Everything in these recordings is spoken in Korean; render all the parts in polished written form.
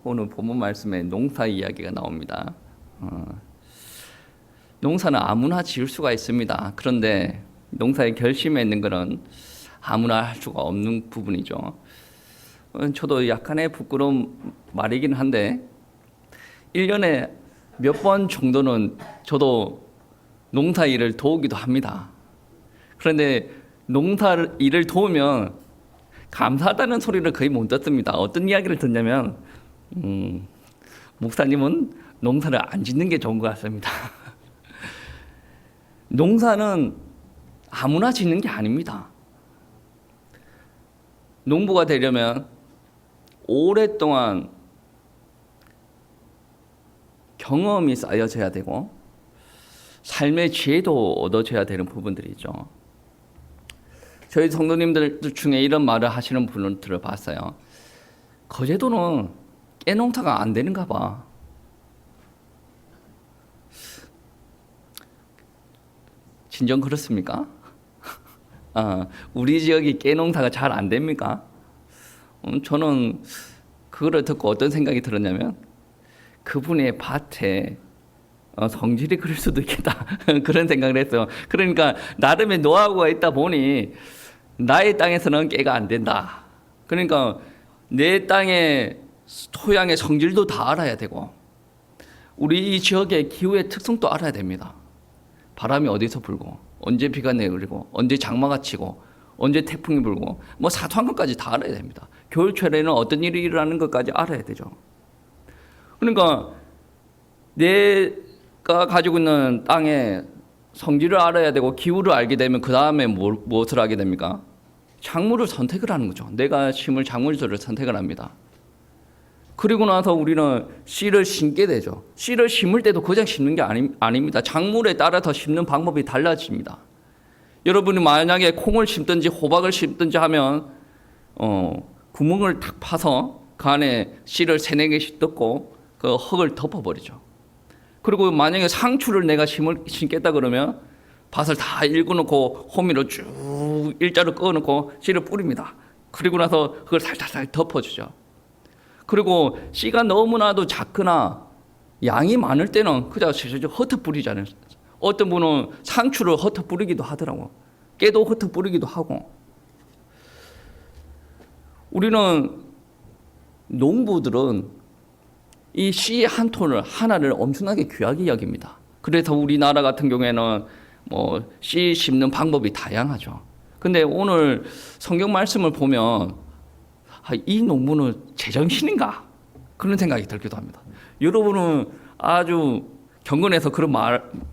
오늘 본문 말씀에 농사 이야기가 나옵니다. 농사는 아무나 지을 수가 있습니다. 그런데 농사에 결심해 있는 것은 아무나 할 수가 없는 부분이죠. 저도 약간의 부끄러운 말이긴 한데 1년에 몇 번 정도는 저도 농사 일을 도우기도 합니다. 그런데 농사 일을 도우면 감사하다는 소리를 거의 못 듣습니다. 어떤 이야기를 듣냐면 목사님은 농사를 안 짓는 게 좋은 것 같습니다. 농사는 아무나 짓는 게 아닙니다. 농부가 되려면 오랫동안 경험이 쌓여져야 되고 삶의 지혜도 얻어져야 되는 부분들이죠. 저희 성도님들 중에 이런 말을 하시는 분을 들어봤어요. 거제도는 깨농사가 안 되는가 봐. 진정 그렇습니까? 우리 지역이 깨농사가 잘 안 됩니까? 저는 그거를 듣고 어떤 생각이 들었냐면 그분의 밭에 성질이 그럴 수도 있겠다 그런 생각을 했어요. 그러니까 나름의 노하우가 있다 보니 나의 땅에서는 깨가 안 된다. 그러니까 내 땅의 토양의 성질도 다 알아야 되고 우리 이 지역의 기후의 특성도 알아야 됩니다. 바람이 어디서 불고 언제 비가 내리고 언제 장마가 치고 언제 태풍이 불고 뭐 사소한 것까지 다 알아야 됩니다. 겨울철에는 어떤 일이 일어나는 것까지 알아야 되죠. 그러니까 내가 가지고 있는 땅의 성질을 알아야 되고 기후를 알게 되면 그 다음에 무엇을 하게 됩니까? 작물을 선택을 하는 거죠. 내가 심을 작물들을 선택을 합니다. 그리고 나서 우리는 씨를 심게 되죠. 씨를 심을 때도 그냥 심는 게 아닙니다. 작물에 따라서 심는 방법이 달라집니다. 여러분이 만약에 콩을 심든지 호박을 심든지 하면 구멍을 탁 파서 그 안에 씨를 3-4개씩 넣고 그 흙을 덮어버리죠. 그리고 만약에 상추를 내가 심겠다 그러면 밭을 다 일궈놓고 호미로 쭉 일자로 꺼놓고 씨를 뿌립니다. 그리고 나서 그걸 살살살 덮어주죠. 그리고 씨가 너무나도 작거나 양이 많을 때는 그냥 흩어 뿌리잖아요. 어떤 분은 상추를 흩어 뿌리기도 하더라고. 깨도 흩어 뿌리기도 하고. 우리는 농부들은 이 씨 한 톤을 하나를 엄청나게 귀하게 여깁니다. 그래서 우리나라 같은 경우에는 뭐 씨 심는 방법이 다양하죠. 근데 오늘 성경 말씀을 보면 이 농부는 제정신인가? 그런 생각이 들기도 합니다. 여러분은 아주 경건해서 그런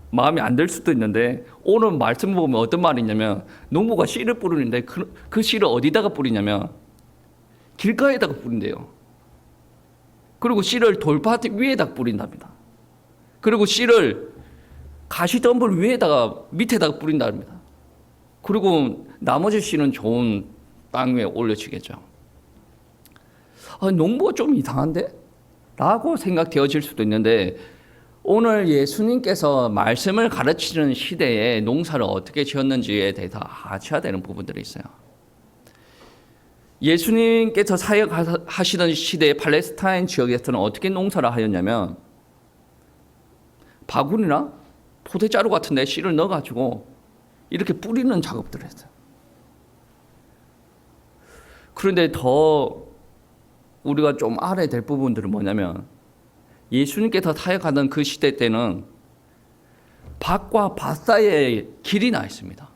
마음이 안 들 수도 있는데 오늘 말씀 보면 어떤 말이냐면 농부가 씨를 뿌리는데 그 씨를 어디다가 뿌리냐면 길가에다가 뿌린대요. 그리고 씨를 돌밭 위에다가 뿌린답니다. 그리고 씨를 가시덤불 밑에다가 뿌린답니다. 그리고 나머지 씨는 좋은 땅 위에 올려주겠죠. 농부가 좀 이상한데? 라고 생각되어질 수도 있는데 오늘 예수님께서 말씀을 가르치는 시대에 농사를 어떻게 지었는지에 대해서 아셔야 되는 부분들이 있어요. 예수님께서 사역하시던 시대의 팔레스타인 지역에서는 어떻게 농사를 하였냐면 바구니나 포대자루 같은 데 씨를 넣어가지고 이렇게 뿌리는 작업들을 했어요. 그런데 더 우리가 좀 알아야 될 부분들은 뭐냐면 예수님께서 사역하던 그 시대 때는 밭과 밭 사이에 길이 나 있습니다.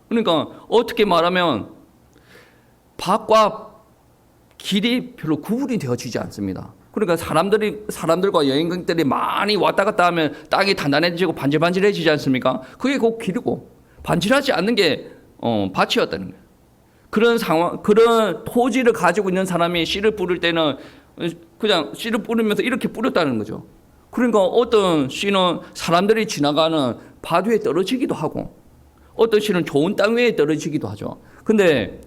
그러니까 어떻게 말하면 밭과 길이 별로 구분이 되어지지 않습니다. 그러니까 사람들과 여행객들이 많이 왔다 갔다 하면 땅이 단단해지고 반질반질해지지 않습니까? 그게 곧 길이고 반질하지 않는 게 밭이었다는 거예요. 그런 토지를 가지고 있는 사람이 씨를 뿌릴 때는 그냥 씨를 뿌리면서 이렇게 뿌렸다는 거죠. 그러니까 어떤 씨는 사람들이 지나가는 밭 위에 떨어지기도 하고 어떤 씨는 좋은 땅 위에 떨어지기도 하죠. 근데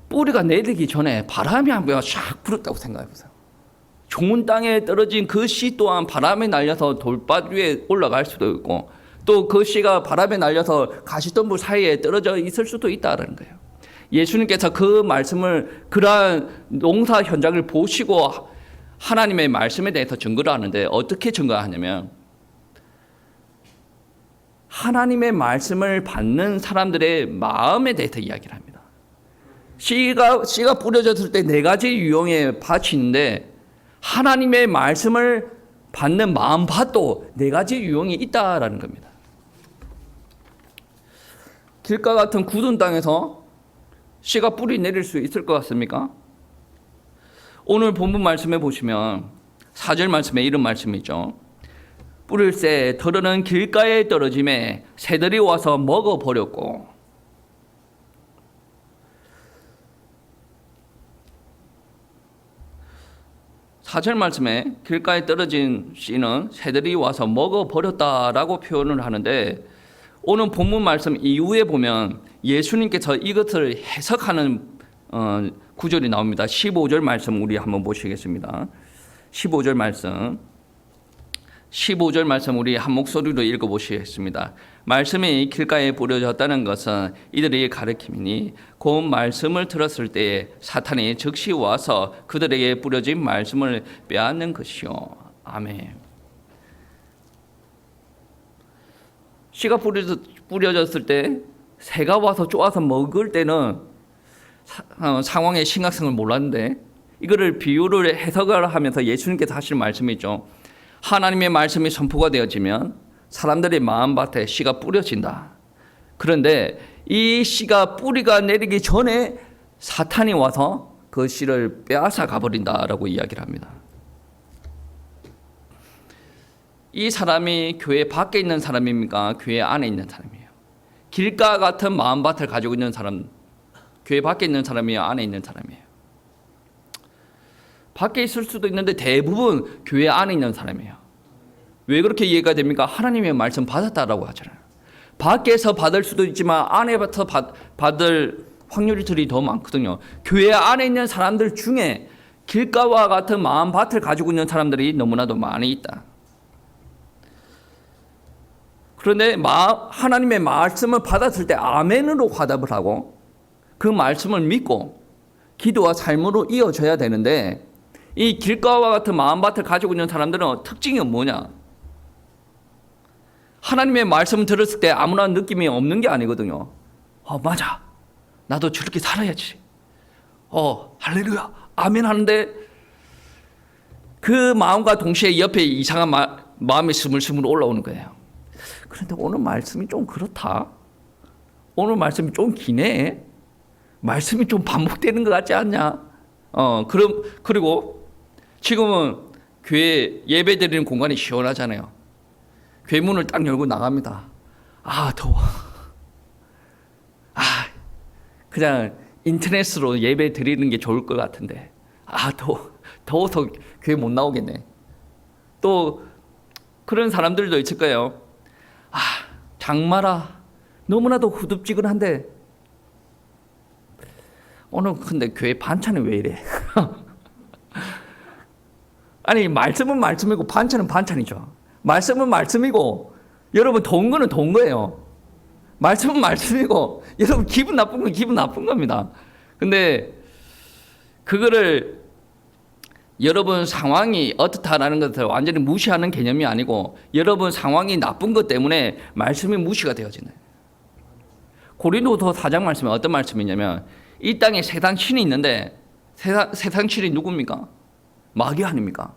뿌리가 내리기 전에 바람이 한 번 샥 불었다고 생각해 보세요. 좋은 땅에 떨어진 그 씨 또한 바람에 날려서 돌밭 위에 올라갈 수도 있고 또 그 씨가 바람에 날려서 가시덤불 사이에 떨어져 있을 수도 있다는 거예요. 예수님께서 그 말씀을 그러한 농사 현장을 보시고 하나님의 말씀에 대해서 증거를 하는데 어떻게 증거하냐면 하나님의 말씀을 받는 사람들의 마음에 대해서 이야기를 합니다. 씨가 뿌려졌을 때 네 가지 유형의 밭이 있는데 하나님의 말씀을 받는 마음밭도 네 가지 유형이 있다라는 겁니다. 길가 같은 굳은 땅에서 씨가 뿌리 내릴 수 있을 것 같습니까? 오늘 본문 말씀에 보시면 4절 말씀에 이런 말씀이죠. 뿌릴새 덜어는 길가에 떨어짐에 새들이 와서 먹어버렸고. 4절 말씀에 길가에 떨어진 씨는 새들이 와서 먹어버렸다라고 표현을 하는데 오늘 본문 말씀 이후에 보면 예수님께서 이것을 해석하는 구절이 나옵니다. 15절 말씀 우리 한번 보시겠습니다. 15절 말씀 우리 한 목소리로 읽어보시겠습니다. 말씀이 길가에 뿌려졌다는 것은 이들이 가르침이니 곧 말씀을 들었을 때에 사탄이 즉시 와서 그들에게 뿌려진 말씀을 빼앗는 것이요. 아멘. 씨가 뿌려졌을 때 새가 와서 쪼아서 먹을 때는 상황의 심각성을 몰랐는데 이거를 비유를 해석을 하면서 예수님께서 하실 말씀이 있죠. 하나님의 말씀이 선포가 되어지면 사람들의 마음밭에 씨가 뿌려진다. 그런데 이 씨가 뿌리가 내리기 전에 사탄이 와서 그 씨를 빼앗아 가버린다라고 이야기를 합니다. 이 사람이 교회 밖에 있는 사람입니까? 교회 안에 있는 사람이에요. 길가 같은 마음밭을 가지고 있는 사람, 교회 밖에 있는 사람이에요? 안에 있는 사람이에요? 밖에 있을 수도 있는데 대부분 교회 안에 있는 사람이에요. 왜 그렇게 이해가 됩니까? 하나님의 말씀 받았다라고 하잖아요. 밖에서 받을 수도 있지만 안에부터 받을 확률들이 더 많거든요. 교회 안에 있는 사람들 중에 길가와 같은 마음밭을 가지고 있는 사람들이 너무나도 많이 있다. 그런데 하나님의 말씀을 받았을 때 아멘으로 화답을 하고 그 말씀을 믿고 기도와 삶으로 이어져야 되는데 이 길가와 같은 마음밭을 가지고 있는 사람들은 특징이 뭐냐? 하나님의 말씀을 들었을 때 아무런 느낌이 없는 게 아니거든요. 맞아. 나도 저렇게 살아야지. 할렐루야. 아멘 하는데 그 마음과 동시에 옆에 이상한 마음이 스물스물 올라오는 거예요. 그런데 오늘 말씀이 좀 그렇다. 오늘 말씀이 좀 기네. 말씀이 좀 반복되는 것 같지 않냐? 그리고 지금은 교회 예배 드리는 공간이 시원하잖아요. 교회 문을 딱 열고 나갑니다. 더워. 그냥 인터넷으로 예배 드리는 게 좋을 것 같은데. 더워서 교회 못 나오겠네. 또 그런 사람들도 있을 거예요. 장마라 너무나도 후덥지근한데 오늘 근데 교회 반찬이 왜 이래? 아니 말씀은 말씀이고 반찬은 반찬이죠. 말씀은 말씀이고 여러분 더운 거는 더운 거예요. 말씀은 말씀이고 여러분 기분 나쁜 건 기분 나쁜 겁니다. 근데 그거를 여러분 상황이 어떻다라는 것을 완전히 무시하는 개념이 아니고 여러분 상황이 나쁜 것 때문에 말씀이 무시가 되어지는. 고린도서 4장 말씀에 어떤 말씀이냐면 이 땅에 세상 신이 있는데 세상 신이 누굽니까? 마귀 아닙니까?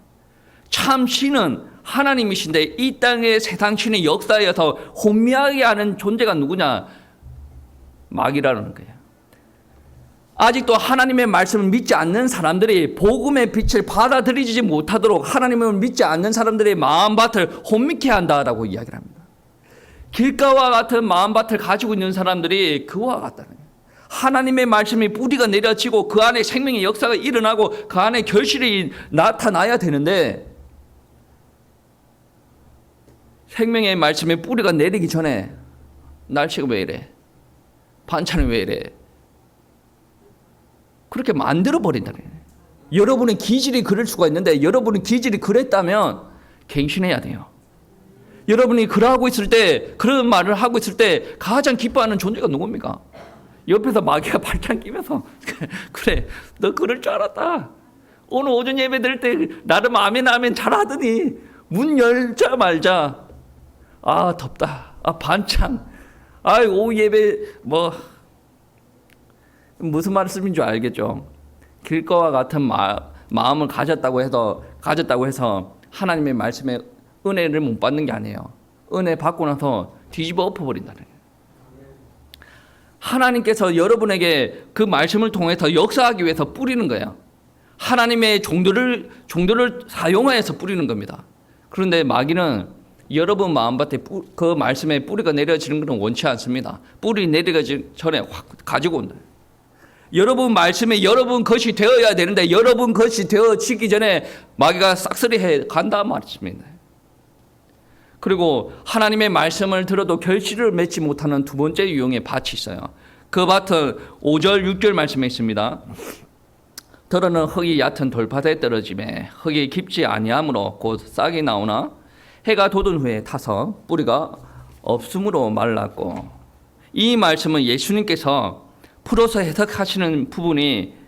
참 신은 하나님이신데 이 땅의 세상 신의 역사에서 혼미하게 하는 존재가 누구냐? 마귀라는 거예요. 아직도 하나님의 말씀을 믿지 않는 사람들이 복음의 빛을 받아들이지 못하도록 하나님을 믿지 않는 사람들의 마음밭을 혼미케 한다라고 이야기를 합니다. 길가와 같은 마음밭을 가지고 있는 사람들이 그와 같다는 거예요. 하나님의 말씀이 뿌리가 내려지고 그 안에 생명의 역사가 일어나고 그 안에 결실이 나타나야 되는데 생명의 말씀에 뿌리가 내리기 전에 날씨가 왜 이래? 반찬은 왜 이래? 그렇게 만들어버린다는 거예요. 여러분의 기질이 그럴 수가 있는데 여러분의 기질이 그랬다면 갱신해야 돼요. 여러분이 그러하고 있을 때 그런 말을 하고 있을 때 가장 기뻐하는 존재가 누굽니까? 옆에서 마귀가 발짱 끼면서 그래 너 그럴 줄 알았다. 오늘 오전 예배 드릴 때 나름 아멘 아멘 잘하더니 문 열자마자 아 덥다. 아 반찬. 아 오후 예배 뭐 무슨 말씀인 줄 알겠죠. 길거와 같은 마음을 가졌다고 해서 하나님의 말씀에 은혜를 못 받는 게 아니에요. 은혜 받고 나서 뒤집어 엎어버린다는 거예요. 하나님께서 여러분에게 그 말씀을 통해서 역사하기 위해서 뿌리는 거예요. 하나님의 종들을 사용하여서 뿌리는 겁니다. 그런데 마귀는 여러분 마음밭에 그 말씀에 뿌리가 내려지는 것은 원치 않습니다. 뿌리 내려지기 전에 확 가지고 온다. 여러분 말씀에 여러분 것이 되어야 되는데 여러분 것이 되어지기 전에 마귀가 싹쓸이해 간다 말씀입니다. 그리고 하나님의 말씀을 들어도 결실을 맺지 못하는 두 번째 유형의 밭이 있어요. 그 밭은 5절 6절 말씀에 있습니다. 들어는 흙이 얕은 돌밭에 떨어짐에 흙이 깊지 아니하므로 곧 싹이 나오나 해가 돋은 후에 타서 뿌리가 없으므로 말랐고, 이 말씀은 예수님께서 풀어서 해석하시는 부분이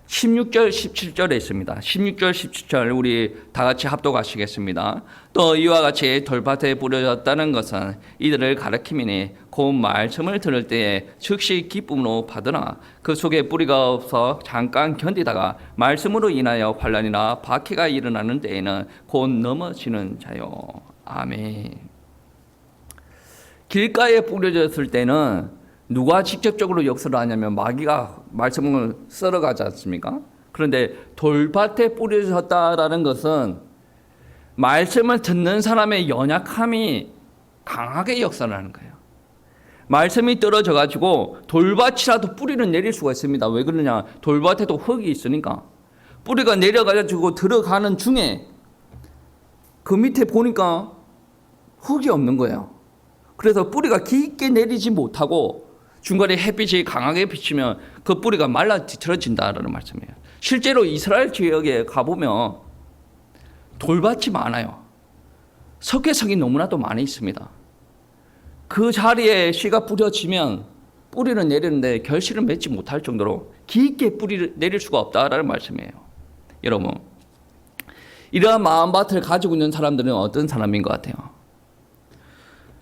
16절 17절에 있습니다. 16절 17절 우리 다 같이 합독하시겠습니다. 또 이와 같이 돌밭에 뿌려졌다는 것은 이들을 가리킴이니 곧 말씀을 들을 때에 즉시 기쁨으로 받으나 그 속에 뿌리가 없어 잠깐 견디다가 말씀으로 인하여 환난이나 박해가 일어나는 때에는 곧 넘어지는 자요. 아멘. 길가에 뿌려졌을 때는 누가 직접적으로 역사를 하냐면 마귀가 말씀을 썰어가지 않습니까? 그런데 돌밭에 뿌려졌다라는 것은 말씀을 듣는 사람의 연약함이 강하게 역사를 하는 거예요. 말씀이 떨어져 가지고 돌밭이라도 뿌리는 내릴 수가 있습니다. 왜 그러냐? 돌밭에도 흙이 있으니까. 뿌리가 내려가지고 들어가는 중에 그 밑에 보니까 흙이 없는 거예요. 그래서 뿌리가 깊게 내리지 못하고 중간에 햇빛이 강하게 비치면 그 뿌리가 말라 뒤틀어진다라는 말씀이에요. 실제로 이스라엘 지역에 가보면 돌밭이 많아요. 석회석이 너무나도 많이 있습니다. 그 자리에 씨가 뿌려지면 뿌리는 내리는데 결실을 맺지 못할 정도로 깊게 뿌리를 내릴 수가 없다라는 말씀이에요. 여러분, 이러한 마음밭을 가지고 있는 사람들은 어떤 사람인 것 같아요?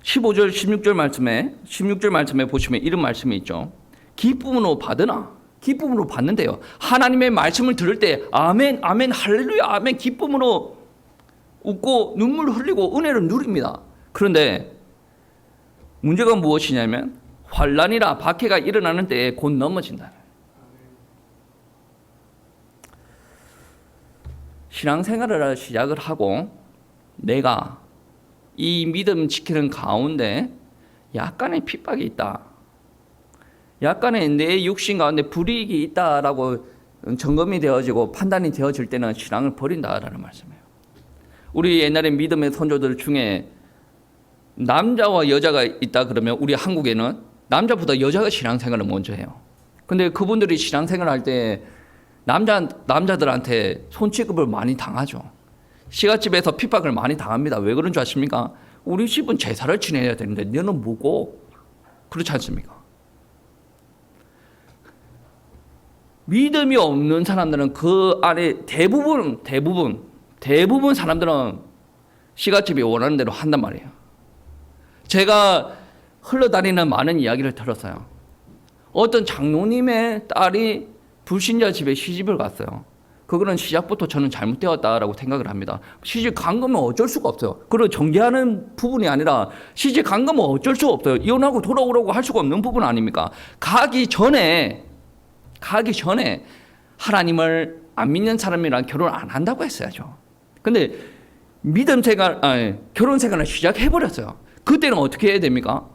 15절 16절 말씀에 보시면 이런 말씀이 있죠. 기쁨으로 받으나, 기쁨으로 받는데요. 하나님의 말씀을 들을 때 아멘 아멘 할렐루야 아멘 기쁨으로 웃고 눈물 흘리고 은혜를 누립니다. 그런데 문제가 무엇이냐면 환난이나 박해가 일어나는 때에 곧 넘어진다. 신앙생활을 시작을 하고 내가 이 믿음 지키는 가운데 약간의 핍박이 있다. 약간의 내 육신 가운데 불이익이 있다라고 점검이 되어지고 판단이 되어질 때는 신앙을 버린다라는 말씀이에요. 우리 옛날에 믿음의 선조들 중에 남자와 여자가 있다 그러면 우리 한국에는 남자보다 여자가 신앙생활을 먼저 해요. 근데 그분들이 신앙생활을 할 때 남자들한테 손취급을 많이 당하죠. 시가집에서 핍박을 많이 당합니다. 왜 그런 줄 아십니까? 우리 집은 제사를 지내야 되는데 너는 뭐고? 그렇지 않습니까? 믿음이 없는 사람들은 그 안에 대부분 사람들은 시가집이 원하는 대로 한단 말이에요. 제가 흘러다니는 많은 이야기를 들었어요. 어떤 장로님의 딸이 불신자 집에 시집을 갔어요. 그거는 시작부터 저는 잘못되었다라고 생각을 합니다. 시집 간 거면 어쩔 수가 없어요. 그걸 정죄하는 부분이 아니라 시집 간 거면 어쩔 수가 없어요. 이혼하고 돌아오라고 할 수가 없는 부분 아닙니까? 가기 전에 하나님을 안 믿는 사람이랑 결혼 안 한다고 했어야죠. 근데 결혼 생활을 시작해버렸어요. 그때는 어떻게 해야 됩니까?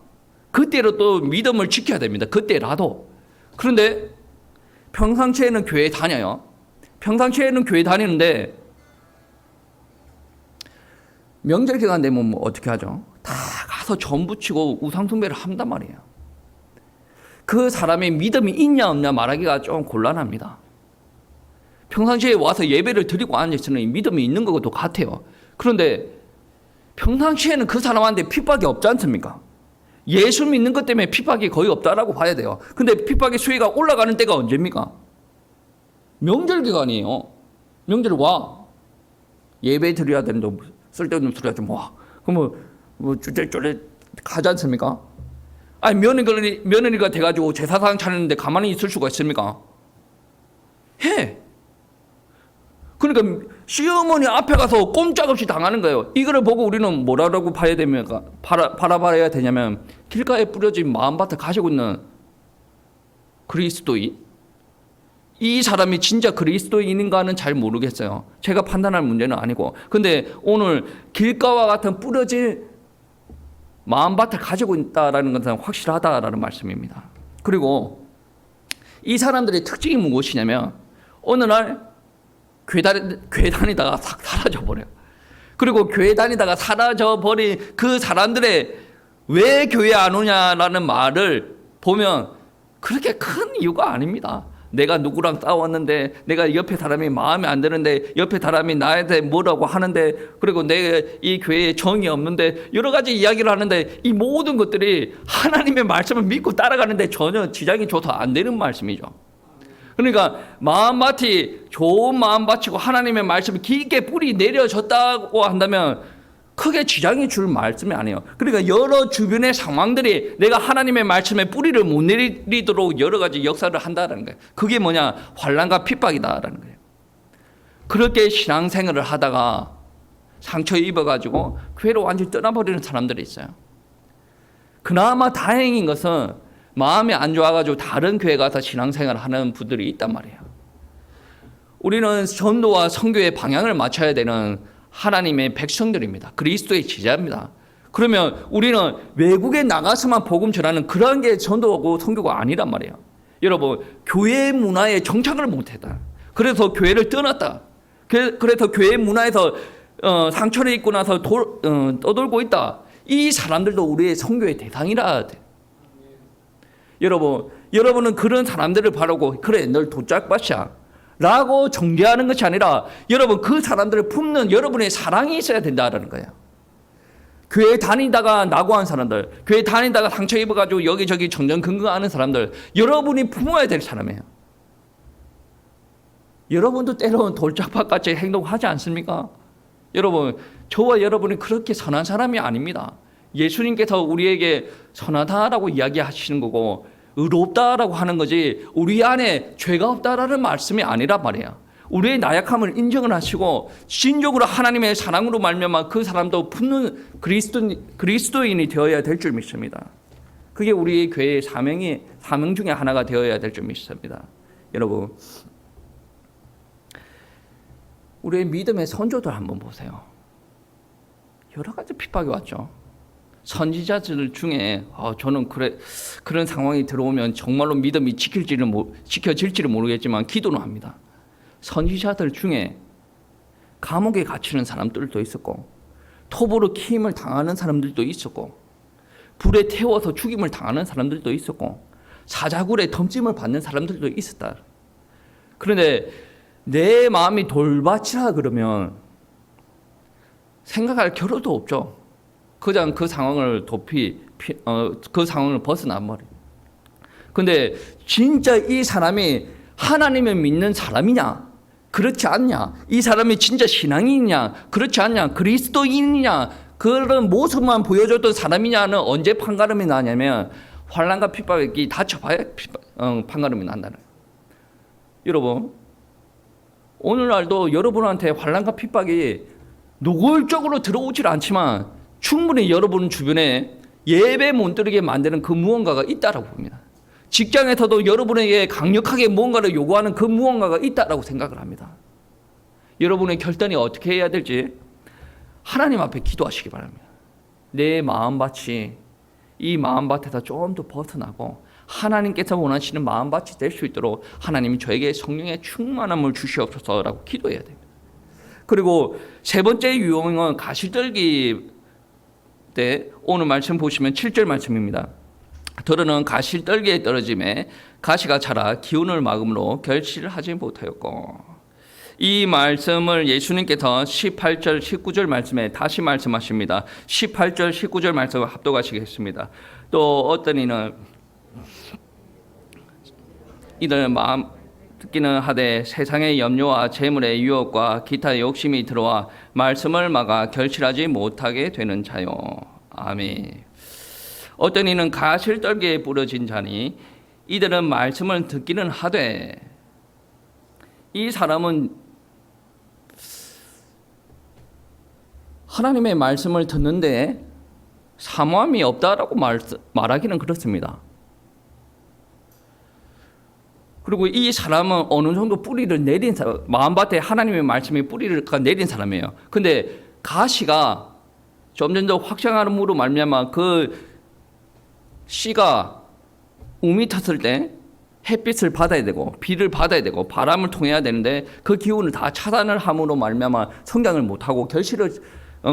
그때로 또 믿음을 지켜야 됩니다. 그때라도. 그런데 평상시에는 교회 다녀요. 평상시에는 교회 다니는데 명절 기간 되면 뭐 어떻게 하죠? 다 가서 전 부치고 우상 숭배를 한단 말이에요. 그 사람의 믿음이 있냐 없냐 말하기가 좀 곤란합니다. 평상시에 와서 예배를 드리고 앉아있으면 믿음이 있는 것도 같아요. 그런데 평상시에는 그 사람한테 핍박이 없지 않습니까? 예수 믿는 것 때문에 핍박이 거의 없다라고 봐야 돼요. 근데 핍박의 수위가 올라가는 때가 언제입니까? 명절 기간이에요. 명절 와. 예배 드려야 되는데 쓸데없는 소리 하지 마. 그럼 뭐 쭈뼛쭈뼛 가지 않습니까? 아니 며느리가 돼가지고 제사상 차리는데 가만히 있을 수가 있습니까? 해. 그러니까 시어머니 앞에 가서 꼼짝없이 당하는 거예요. 이거를 보고 우리는 뭐라고 봐야 됩니까? 바라봐야 되냐면 길가에 뿌려진 마음밭을 가지고 있는 그리스도인? 이 사람이 진짜 그리스도인인가는 잘 모르겠어요. 제가 판단할 문제는 아니고. 근데 오늘 길가와 같은 뿌려진 마음밭을 가지고 있다라는 것은 확실하다라는 말씀입니다. 그리고 이 사람들의 특징이 무엇이냐면 어느 날 교회 다니다가 싹 사라져버려요. 그리고 교회 다니다가 사라져버린 그 사람들의 왜 교회 안 오냐라는 말을 보면 그렇게 큰 이유가 아닙니다. 내가 누구랑 싸웠는데, 내가 옆에 사람이 마음에 안 드는데, 옆에 사람이 나한테 뭐라고 하는데, 그리고 내가 이 교회에 정이 없는데, 여러 가지 이야기를 하는데, 이 모든 것들이 하나님의 말씀을 믿고 따라가는데 전혀 지장이 줘서 안 되는 말씀이죠. 그러니까 마음밭이 좋은 마음밭이고 하나님의 말씀이 깊게 뿌리 내려졌다고 한다면 크게 지장이 줄 말씀이 아니에요. 그러니까 여러 주변의 상황들이 내가 하나님의 말씀에 뿌리를 못 내리도록 여러 가지 역사를 한다는 거예요. 그게 뭐냐? 환난과 핍박이다라는 거예요. 그렇게 신앙생활을 하다가 상처 입어가지고 교회로 완전히 떠나버리는 사람들이 있어요. 그나마 다행인 것은 마음이 안 좋아가지고 다른 교회 가서 신앙생활을 하는 분들이 있단 말이에요. 우리는 전도와 선교의 방향을 맞춰야 되는 하나님의 백성들입니다. 그리스도의 제자입니다. 그러면 우리는 외국에 나가서만 복음 전하는 그런 게 전도하고 선교가 아니란 말이에요. 여러분, 교회 문화에 정착을 못했다. 그래서 교회를 떠났다. 그래서 교회 문화에서 상처를 입고 나서 떠돌고 있다. 이 사람들도 우리의 선교의 대상이라 돼. 여러분은 그런 사람들을 바라고 그래 널 도짝밭이야 라고 정죄하는 것이 아니라 여러분 그 사람들을 품는 여러분의 사랑이 있어야 된다는 거예요. 교회 다니다가 낙오한 사람들, 교회 다니다가 상처 입어가지고 여기저기 정정긍긍하는 사람들, 여러분이 품어야 될 사람이에요. 여러분도 때로는 돌짝밭같이 행동하지 않습니까? 여러분, 저와 여러분이 그렇게 선한 사람이 아닙니다. 예수님께서 우리에게 선하다라고 이야기하시는 거고 의롭다라고 하는 거지 우리 안에 죄가 없다라는 말씀이 아니란 말이에요. 우리의 나약함을 인정을 하시고 진정으로 하나님의 사랑으로 말미암아 그 사람도 품는 그리스도인이 되어야 될 줄 믿습니다. 그게 우리의 교회의 사명 중에 하나가 되어야 될 줄 믿습니다. 여러분, 우리의 믿음의 선조들 한번 보세요. 여러 가지 핍박이 왔죠. 선지자들 중에 저는 그런 상황이 들어오면 정말로 믿음이 지켜질지는 모르겠지만 기도는 합니다. 선지자들 중에 감옥에 갇히는 사람들도 있었고 톱으로 키임을 당하는 사람들도 있었고 불에 태워서 죽임을 당하는 사람들도 있었고 사자굴에 덤짐을 받는 사람들도 있었다. 그런데 내 마음이 돌밭이라 그러면 생각할 겨를도 없죠. 그냥 그 상황을 그 상황을 벗어난 말이에요. 근데 진짜 이 사람이 하나님을 믿는 사람이냐? 그렇지 않냐? 이 사람이 진짜 신앙인이냐? 그렇지 않냐? 그리스도인이냐? 그런 모습만 보여줬던 사람이냐는 언제 판가름이 나냐면 환난과 핍박이 닥쳐봐야 판가름이 난다는 거예요. 여러분, 오늘날도 여러분한테 환난과 핍박이 노골적으로 들어오질 않지만 충분히 여러분 주변에 예배 못 드리게 만드는 그 무언가가 있다라고 봅니다. 직장에서도 여러분에게 강력하게 무언가를 요구하는 그 무언가가 있다라고 생각을 합니다. 여러분의 결단이 어떻게 해야 될지 하나님 앞에 기도하시기 바랍니다. 내 마음밭이 이 마음밭에서 좀 더 벗어나고 하나님께서 원하시는 마음밭이 될 수 있도록 하나님이 저에게 성령의 충만함을 주시옵소서라고 기도해야 됩니다. 그리고 세 번째 유형은 가시떨기 때 오늘 말씀 보시면 7절 말씀입니다. 들으는 가시떨기에 떨어짐에 가시가 자라 기운을 막음으로 결실을 하지 못하였고, 이 말씀을 예수님께서 18절 19절 말씀에 다시 말씀하십니다. 18절 19절 말씀을 합독하시겠습니다. 또 어떤 이는 이들 마음 듣기는 하되 세상의 염려와 재물의 유혹과 기타 욕심이 들어와 말씀을 막아 결실하지 못하게 되는 자요. 아멘. 어떤 이는 가실떨기에 부러진 자니 이들은 말씀을 듣기는 하되, 이 사람은 하나님의 말씀을 듣는데 사모함이 없다라고 말하기는 그렇습니다. 그리고 이 사람은 어느 정도 뿌리를 내린 사람, 마음밭에 하나님의 말씀이 뿌리를 내린 사람이에요. 근데 가시가 점점 더 확장함으로 말미암아 그 씨가 움이 텄을 때 햇빛을 받아야 되고 비를 받아야 되고 바람을 통해야 되는데 그 기운을 다 차단을 함으로 말미암아 성장을 못하고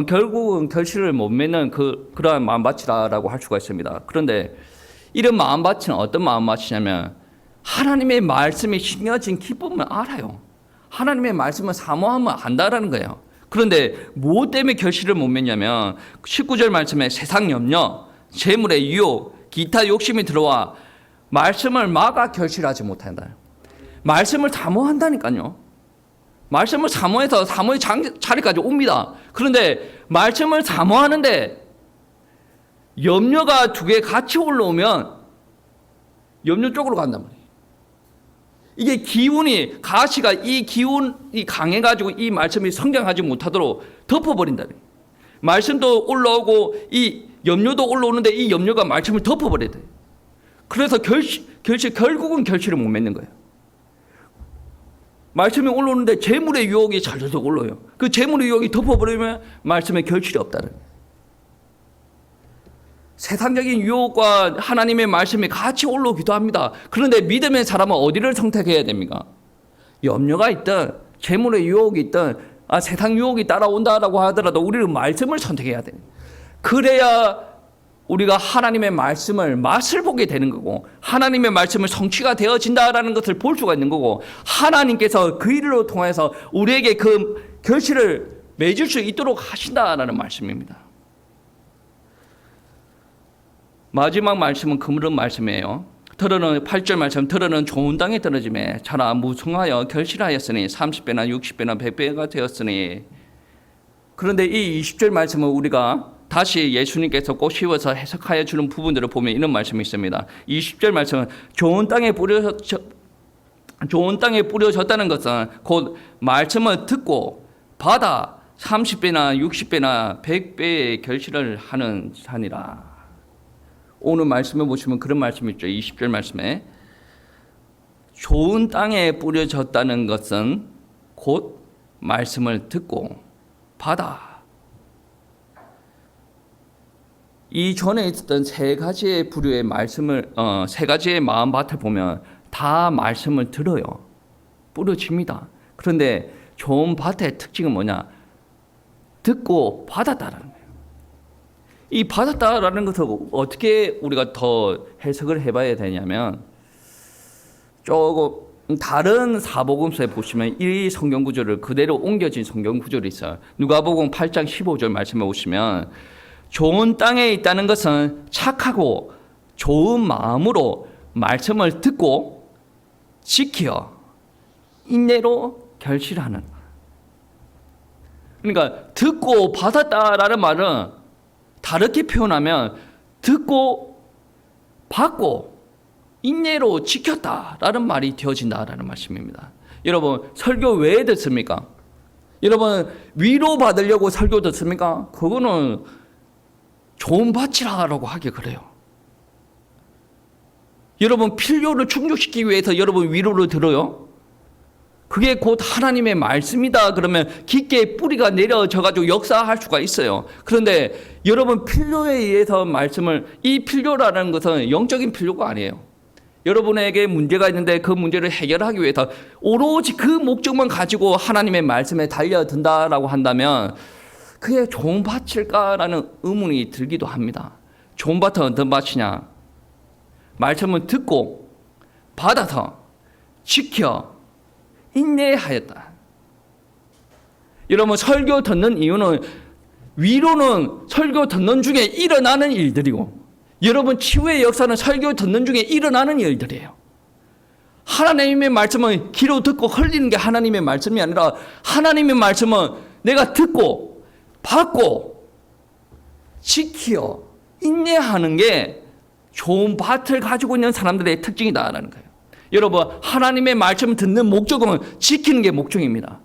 결국은 결실을 못 맺는 그러한 마음밭이라고 할 수가 있습니다. 그런데 이런 마음밭은 어떤 마음밭이냐면 하나님의 말씀이 심겨진 기쁨을 알아요. 하나님의 말씀을 사모하면 안다라는 거예요. 그런데 무엇 때문에 결실을 못 맺냐면 19절 말씀에 세상 염려, 재물의 유혹, 기타 욕심이 들어와 말씀을 막아 결실하지 못한다. 말씀을 사모한다니까요. 말씀을 사모해서 사모의 자리까지 옵니다. 그런데 말씀을 사모하는데 염려가 두 개 같이 올라오면 염려 쪽으로 간단 말이에요. 이게 기운이, 가시가 이 기운이 강해가지고 이 말씀이 성장하지 못하도록 덮어버린다. 말씀도 올라오고 이 염려도 올라오는데 이 염려가 말씀을 덮어버려야 돼. 그래서 결국은 결실을 못 맺는 거예요. 말씀이 올라오는데 재물의 유혹이 잘잘 올라요. 그 재물의 유혹이 덮어버리면 말씀에 결실이 없다는 거예요. 세상적인 유혹과 하나님의 말씀이 같이 올라오기도 합니다. 그런데 믿음의 사람은 어디를 선택해야 됩니까? 염려가 있든 재물의 유혹이 있든 세상 유혹이 따라온다라고 하더라도 우리는 말씀을 선택해야 돼요. 그래야 우리가 하나님의 말씀을 맛을 보게 되는 거고 하나님의 말씀을 성취가 되어진다라는 것을 볼 수가 있는 거고 하나님께서 그 일로 통해서 우리에게 그 결실을 맺을 수 있도록 하신다라는 말씀입니다. 마지막 말씀은 그런 말씀이에요. 들어는 8절 말씀, 들어는 좋은 땅에 떨어짐에 자라 무성하여 결실하였으니 30배나 60배나 100배가 되었으니. 그런데 이 20절 말씀은 우리가 다시 예수님께서 꼬시워서 해석하여 주는 부분들을 보면 이런 말씀이 있습니다. 20절 말씀은 좋은 땅에 뿌려졌다는 것은 곧 말씀을 듣고 받아 30배나 60배나 100배의 결실을 하는 산이라. 오늘 말씀에 보시면 그런 말씀이 있죠. 20절 말씀에 좋은 땅에 뿌려졌다는 것은 곧 말씀을 듣고 받아. 이 전에 있었던 세 가지의 부류의 말씀을 세 가지의 마음밭을 보면 다 말씀을 들어요. 뿌려집니다. 그런데 좋은 밭의 특징은 뭐냐? 듣고 받았다라는 거예요. 이 받았다라는 것을 어떻게 우리가 더 해석을 해봐야 되냐면 조금 다른 사복음서에 보시면 이 성경 구절을 그대로 옮겨진 성경 구절이 있어요. 누가복음 8장 15절 말씀에 보시면 좋은 땅에 있다는 것은 착하고 좋은 마음으로 말씀을 듣고 지켜 인내로 결실하는. 그러니까 듣고 받았다라는 말은 다르게 표현하면 듣고 받고 인내로 지켰다라는 말이 되어진다라는 말씀입니다. 여러분 설교 왜 듣습니까? 여러분 위로받으려고 설교 듣습니까? 그거는 좋은 밭이라고 하기 그래요. 여러분 필요를 충족시키기 위해서 여러분 위로를 들어요? 그게 곧 하나님의 말씀이다 그러면 깊게 뿌리가 내려져가지고 역사할 수가 있어요. 그런데 여러분 필요에 의해서 말씀을, 이 필요라는 것은 영적인 필요가 아니에요. 여러분에게 문제가 있는데 그 문제를 해결하기 위해서 오로지 그 목적만 가지고 하나님의 말씀에 달려든다라고 한다면 그게 좋은 밭일까라는 의문이 들기도 합니다. 좋은 밭은 어떤 밭이냐? 말씀을 듣고 받아서 지켜 인내하였다. 여러분 설교 듣는 이유는 위로는 설교 듣는 중에 일어나는 일들이고 여러분 치유의 역사는 설교 듣는 중에 일어나는 일들이에요. 하나님의 말씀은 귀로 듣고 흘리는 게 하나님의 말씀이 아니라 하나님의 말씀은 내가 듣고 받고 지키어 인내하는 게 좋은 밭을 가지고 있는 사람들의 특징이다라는 거예요. 여러분, 하나님의 말씀 듣는 목적은 지키는 게 목적입니다.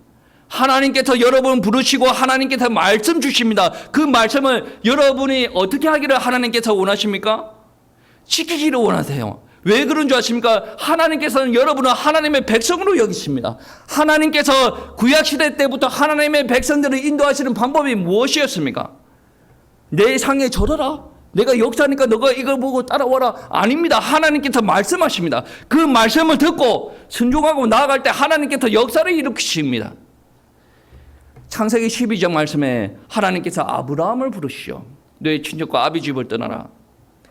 하나님께서 여러분 부르시고 하나님께서 말씀 주십니다. 그 말씀을 여러분이 어떻게 하기를 하나님께서 원하십니까? 지키기를 원하세요. 왜 그런 줄 아십니까? 하나님께서는 여러분을 하나님의 백성으로 여기십니다. 하나님께서 구약시대 때부터 하나님의 백성들을 인도하시는 방법이 무엇이었습니까? 내 상에 절하라. 내가 역사니까 너가 이걸 보고 따라와라. 아닙니다. 하나님께서 말씀하십니다. 그 말씀을 듣고 순종하고 나아갈 때 하나님께서 역사를 일으키십니다. 창세기 12장 말씀에 하나님께서 아브라함을 부르시오. 내 친척과 아비 집을 떠나라.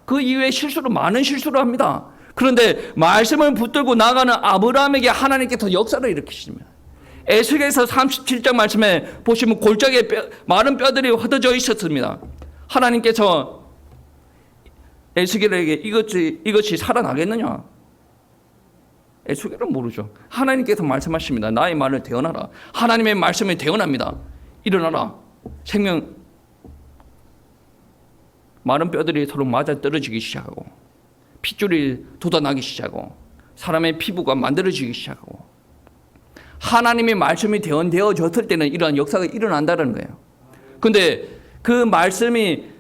그 이후에 많은 실수를 합니다. 그런데 말씀을 붙들고 나가는 아브라함에게 하나님께서 역사를 일으키십니다. 에스겔서 37장 말씀에 보시면 골짜기에 마른 뼈들이 흩어져 있었습니다. 하나님께서 에스겔에게 이것이 살아나겠느냐? 에스겔은 모르죠. 하나님께서 말씀하십니다. 나의 말을 대언하라. 하나님의 말씀이 대언합니다. 일어나라. 마른 뼈들이 서로 맞아 떨어지기 시작하고 핏줄이 돋아나기 시작하고 사람의 피부가 만들어지기 시작하고 하나님의 말씀이 대언되어졌을 때는 이러한 역사가 일어난다는 거예요. 그런데 그 말씀이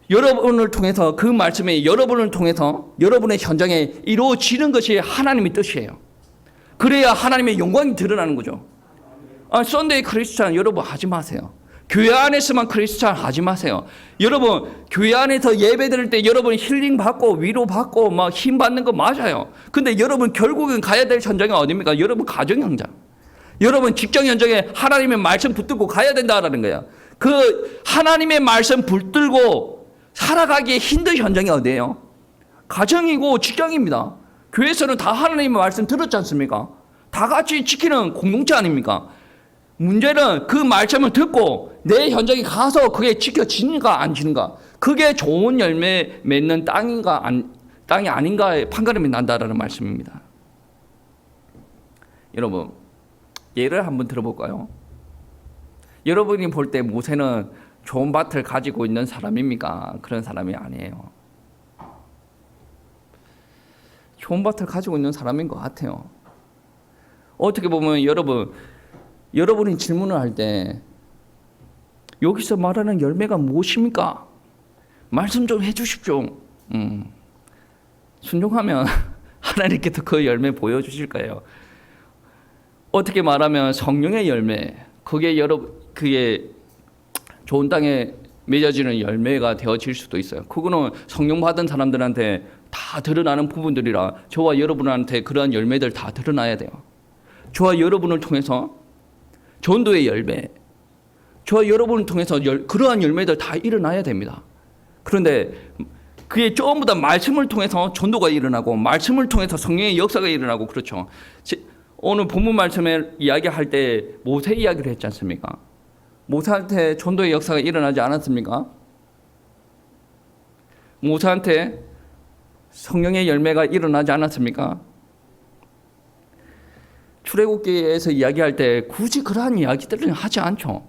여러분을 통해서 그 말씀이 여러분을 통해서 여러분의 현장에 이루어지는 것이 하나님의 뜻이에요. 그래야 하나님의 영광이 드러나는 거죠. 썬데이 크리스찬 여러분 하지 마세요. 교회 안에서만 크리스찬 하지 마세요. 여러분 교회 안에서 예배 드릴 때 여러분 힐링 받고 위로 받고 막 힘 받는 거 맞아요. 근데 여러분 결국은 가야 될 현장이 어디입니까? 여러분 가정 현장. 여러분 직장 현장에 하나님의 말씀 붙들고 가야 된다라는 거예요. 그 하나님의 말씀 붙들고 살아가기에 힘든 현장이 어디예요? 가정이고 직장입니다. 교회에서는 다 하나님의 말씀 들었지 않습니까? 다 같이 지키는 공동체 아닙니까? 문제는 그 말씀을 듣고 내 현장에 가서 그게 지켜지는가 안 지는가, 그게 좋은 열매 맺는 땅이 아닌가의 판가름이 난다라는 말씀입니다. 여러분 예를 한번 들어볼까요? 여러분이 볼 때 모세는 좋은 밭을 가지고 있는 사람입니까? 그런 사람이 아니에요. 좋은 밭을 가지고 있는 사람인 것 같아요. 어떻게 보면 여러분이 질문을 할 때 여기서 말하는 열매가 무엇입니까? 말씀 좀 해주십시오. 순종하면 하나님께서 그 열매 보여주실 거예요. 어떻게 말하면 성령의 열매, 그게 좋은 땅에 맺어지는 열매가 되어질 수도 있어요. 그거는 성령 받은 사람들한테 다 드러나는 부분들이라 저와 여러분한테 그러한 열매들 다 드러나야 돼요. 저와 여러분을 통해서 전도의 열매, 저와 여러분을 통해서 그러한 열매들 다 일어나야 됩니다. 그런데 그게 전부 다 말씀을 통해서 전도가 일어나고 말씀을 통해서 성령의 역사가 일어나고 그렇죠. 오늘 본문 말씀에 이야기할 때 모세 이야기를 했지 않습니까? 모세한테 전도의 역사가 일어나지 않았습니까? 모세한테 성령의 열매가 일어나지 않았습니까? 출애굽기에서 이야기할 때 굳이 그러한 이야기들은 하지 않죠.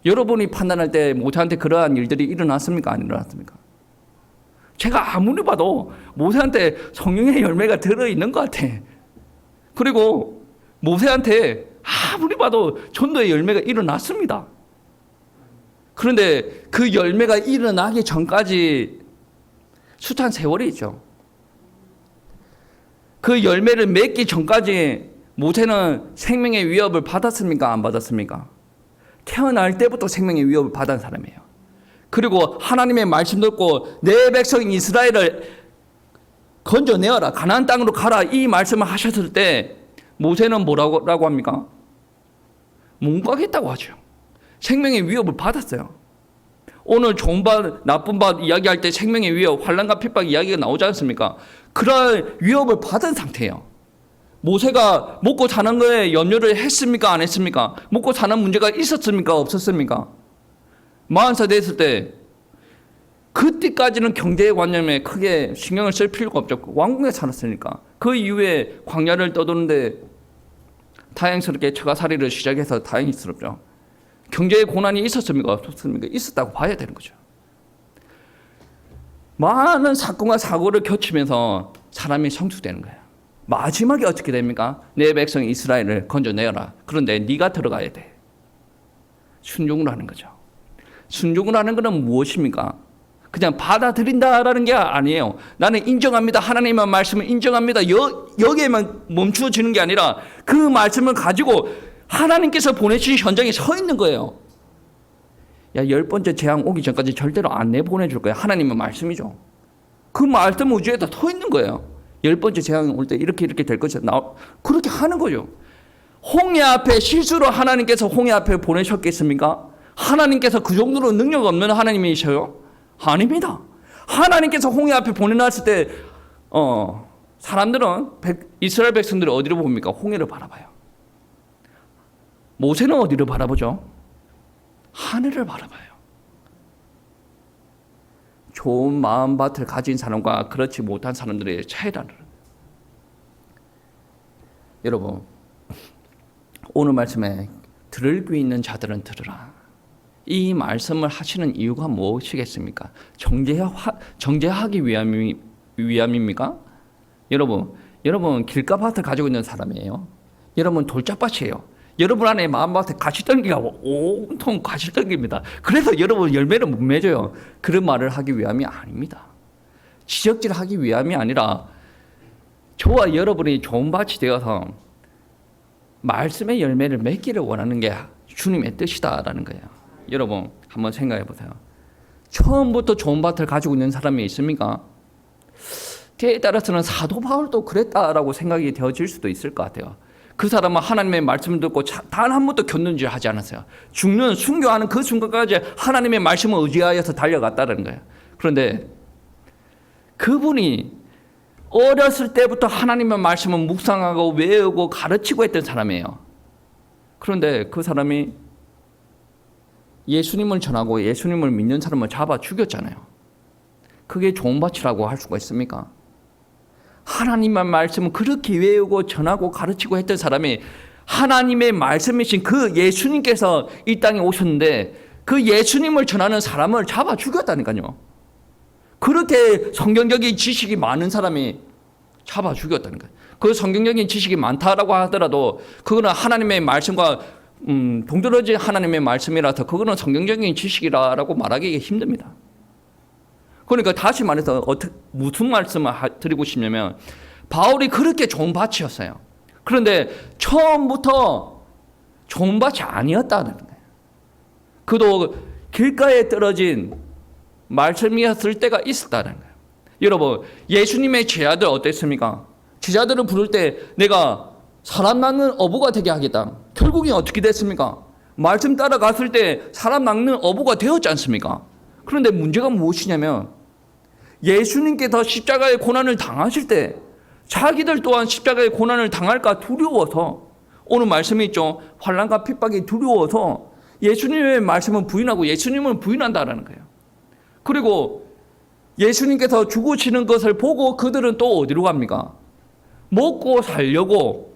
여러분이 판단할 때 모세한테 그러한 일들이 일어났습니까? 안 일어났습니까? 제가 아무리 봐도 모세한테 성령의 열매가 들어있는 것 같아. 그리고 모세한테 아무리 봐도 전도의 열매가 일어났습니다. 그런데 그 열매가 일어나기 전까지 숱한 세월이 있죠. 그 열매를 맺기 전까지 모세는 생명의 위협을 받았습니까? 안 받았습니까? 태어날 때부터 생명의 위협을 받은 사람이에요. 그리고 하나님의 말씀 듣고 내 백성인 이스라엘을 건져내어라, 가나안 땅으로 가라, 이 말씀을 하셨을 때 모세는 뭐라고 합니까? 못 가겠다고 하죠. 생명의 위협을 받았어요. 오늘 좋은 밭, 나쁜 밭 이야기할 때 생명의 위협, 환난과 핍박 이야기가 나오지 않습니까? 그런 위협을 받은 상태예요. 모세가 먹고 사는 거에 염려를 했습니까? 안 했습니까? 먹고 사는 문제가 있었습니까? 없었습니까? 40살 됐을 때 그때까지는 경제의 관념에 크게 신경을 쓸 필요가 없죠. 왕궁에 살았으니까. 그 이후에 광야를 떠도는데 다행스럽게 처가살이를 시작해서 다행스럽죠. 경제의 고난이 있었습니까? 없었습니까? 있었다고 봐야 되는 거죠. 많은 사건과 사고를 겪으면서 사람이 성숙되는 거예요. 마지막에 어떻게 됩니까? 내 백성 이스라엘을 건져내어라. 그런데 네가 들어가야 돼. 순종을 하는 거죠. 순종을 하는 것은 무엇입니까? 그냥 받아들인다라는 게 아니에요. 나는 인정합니다. 하나님의 말씀을 인정합니다. 여기에만 멈추어지는 게 아니라 그 말씀을 가지고 하나님께서 보내신 현장에 서 있는 거예요. 야, 10번째 재앙 오기 전까지 절대로 안 내보내줄 거야. 하나님의 말씀이죠. 그 말씀 우주에다 서 있는 거예요. 10번째 재앙이 올 때 이렇게 될 것이다. 그렇게 하는 거죠. 홍해 앞에 실수로 하나님께서 홍해 앞에 보내셨겠습니까? 하나님께서 그 정도로 능력 없는 하나님이셔요? 아닙니다. 하나님께서 홍해 앞에 보내놨을 때 사람들은 이스라엘 백성들이 어디로 봅니까? 홍해를 바라봐요. 모세는 어디를 바라보죠? 하늘을 바라봐요. 좋은 마음밭을 가진 사람과 그렇지 못한 사람들의 차이라는. 여러분, 오늘 말씀에 들을 귀 있는 자들은 들으라. 이 말씀을 하시는 이유가 무엇이겠습니까? 정죄하기 위함입니까? 여러분 길가밭을 가지고 있는 사람이에요. 여러분 돌짝밭이에요. 여러분 안에 마음밭에 가시떨기가 온통 가시떨기입니다. 그래서 여러분 열매를 못 맺어요. 그런 말을 하기 위함이 아닙니다. 지적질하기 위함이 아니라 저와 여러분이 좋은 밭이 되어서 말씀의 열매를 맺기를 원하는 게 주님의 뜻이다라는 거예요. 여러분 한번 생각해 보세요. 처음부터 좋은 밭을 가지고 있는 사람이 있습니까? 때에 따라서는 사도 바울도 그랬다라고 생각이 되어질 수도 있을 것 같아요. 그 사람은 하나님의 말씀을 듣고 단 한 번도 견눈질 하지 않았어요. 죽는 순교하는 그 순간까지 하나님의 말씀을 의지하여서 달려갔다는 거예요. 그런데 그분이 어렸을 때부터 하나님의 말씀을 묵상하고 외우고 가르치고 했던 사람이에요. 그런데 그 사람이 예수님을 전하고 예수님을 믿는 사람을 잡아 죽였잖아요. 그게 좋은 밭이라고 할 수가 있습니까? 하나님의 말씀을 그렇게 외우고 전하고 가르치고 했던 사람이 하나님의 말씀이신 그 예수님께서 이 땅에 오셨는데 그 예수님을 전하는 사람을 잡아 죽였다니까요. 그렇게 성경적인 지식이 많은 사람이 잡아 죽였다는 거예요. 그 성경적인 지식이 많다라고 하더라도 그거는 하나님의 말씀과 동떨어진 하나님의 말씀이라서 그거는 성경적인 지식이라고 말하기 힘듭니다. 그러니까 다시 말해서 무슨 말씀을 드리고 싶냐면 바울이 그렇게 좋은 밭이었어요. 그런데 처음부터 좋은 밭이 아니었다는 거예요. 그도 길가에 떨어진 말씀이었을 때가 있었다는 거예요. 여러분 예수님의 제자들 어땠습니까? 제자들을 부를 때 내가 사람 낚는 어부가 되게 하겠다. 결국엔 어떻게 됐습니까? 말씀 따라갔을 때 사람 낚는 어부가 되었지 않습니까? 그런데 문제가 무엇이냐면 예수님께서 십자가의 고난을 당하실 때 자기들 또한 십자가의 고난을 당할까 두려워서 오늘 말씀이 있죠. 환난과 핍박이 두려워서 예수님의 말씀을 부인하고 예수님을 부인한다는 거예요. 그리고 예수님께서 죽으시는 것을 보고 그들은 또 어디로 갑니까? 먹고 살려고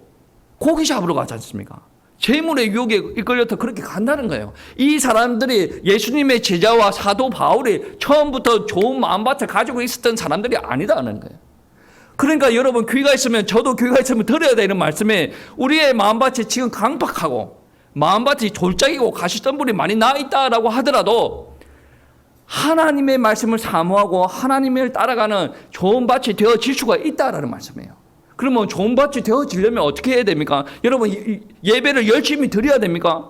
고기 잡으러 가지 않습니까? 재물의 유혹에 이끌려서 그렇게 간다는 거예요. 이 사람들이 예수님의 제자와 사도 바울이 처음부터 좋은 마음밭을 가지고 있었던 사람들이 아니다는 거예요. 그러니까 여러분 귀가 있으면 저도 귀가 있으면 들어야 되는 말씀에 우리의 마음밭이 지금 강박하고 마음밭이 졸작이고 가시덤불이 많이 나 있다라고 하더라도 하나님의 말씀을 사모하고 하나님을 따라가는 좋은 밭이 되어질 수가 있다라는 말씀이에요. 그러면 좋은 밭이 되어지려면 어떻게 해야 됩니까? 여러분 예배를 열심히 드려야 됩니까?